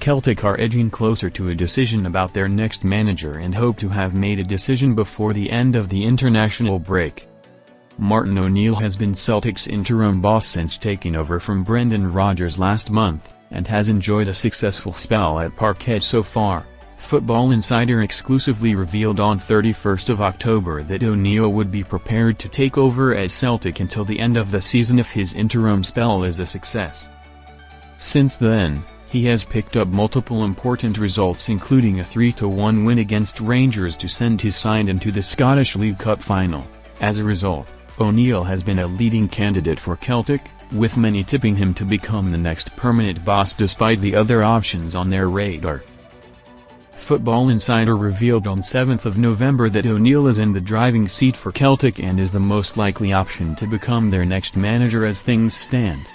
Celtic are edging closer to a decision about their next manager and hope to have made a decision before the end of the international break. Martin O'Neill has been Celtic's interim boss since taking over from Brendan Rodgers last month, and has enjoyed a successful spell at Parkhead so far. Football Insider exclusively revealed on 31st of October that O'Neill would be prepared to take over as Celtic until the end of the season if his interim spell is a success. Since then, he has picked up multiple important results, including a 3-1 win against Rangers to send his side into the Scottish League Cup final. As a result, O'Neill has been a leading candidate for Celtic, with many tipping him to become the next permanent boss despite the other options on their radar. Football Insider revealed on 7th of November that O'Neill is in the driving seat for Celtic and is the most likely option to become their next manager as things stand.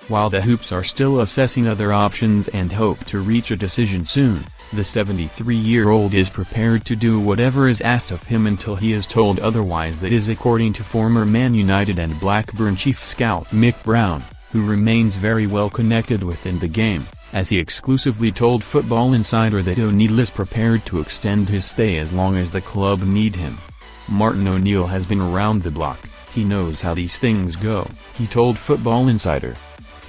While the Hoops are still assessing other options and hope to reach a decision soon, the 73-year-old is prepared to do whatever is asked of him until he is told otherwise. That is according to former Man United and Blackburn chief scout Mick Brown, who remains very well connected within the game, as he exclusively told Football Insider that O'Neill is prepared to extend his stay as long as the club need him. Martin O'Neill has been around the block, he knows how these things go, he told Football Insider.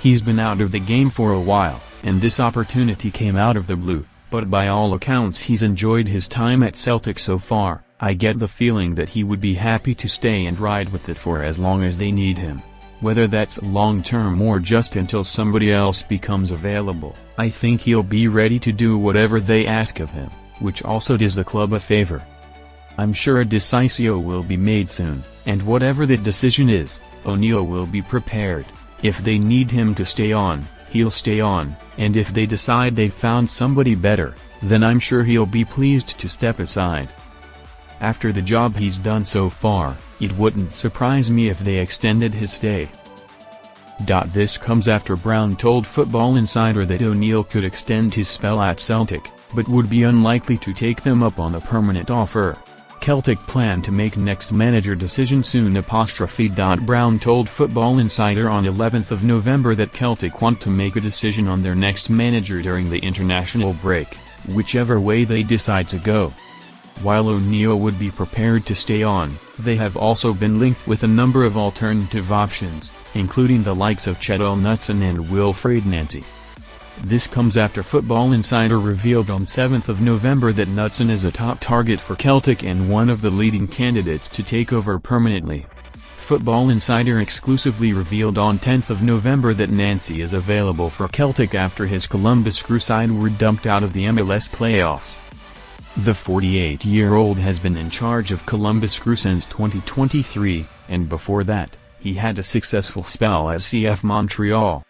He's been out of the game for a while, and this opportunity came out of the blue, but by all accounts he's enjoyed his time at Celtic so far. I get the feeling that he would be happy to stay and ride with it for as long as they need him. Whether that's long-term or just until somebody else becomes available, I think he'll be ready to do whatever they ask of him, which also does the club a favor. I'm sure a decisio will be made soon, and whatever that decision is, O'Neill will be prepared. If they need him to stay on, he'll stay on, and if they decide they've found somebody better, then I'm sure he'll be pleased to step aside. After the job he's done so far, it wouldn't surprise me if they extended his stay. This comes after Brown told Football Insider that O'Neill could extend his spell at Celtic, but would be unlikely to take them up on a permanent offer. Celtic plan to make next manager decision soon. Brown told Football Insider on 11th of November that Celtic want to make a decision on their next manager during the international break, whichever way they decide to go. While O'Neill would be prepared to stay on, they have also been linked with a number of alternative options, including the likes of Cheryl Knutson and Wilfried Nancy. This comes after Football Insider revealed on 7th of November that Knutson is a top target for Celtic and one of the leading candidates to take over permanently. Football Insider exclusively revealed on 10th of November that Nancy is available for Celtic after his Columbus Crew side were dumped out of the MLS playoffs. The 48-year-old has been in charge of Columbus Crew since 2023, and before that, he had a successful spell as CF Montreal.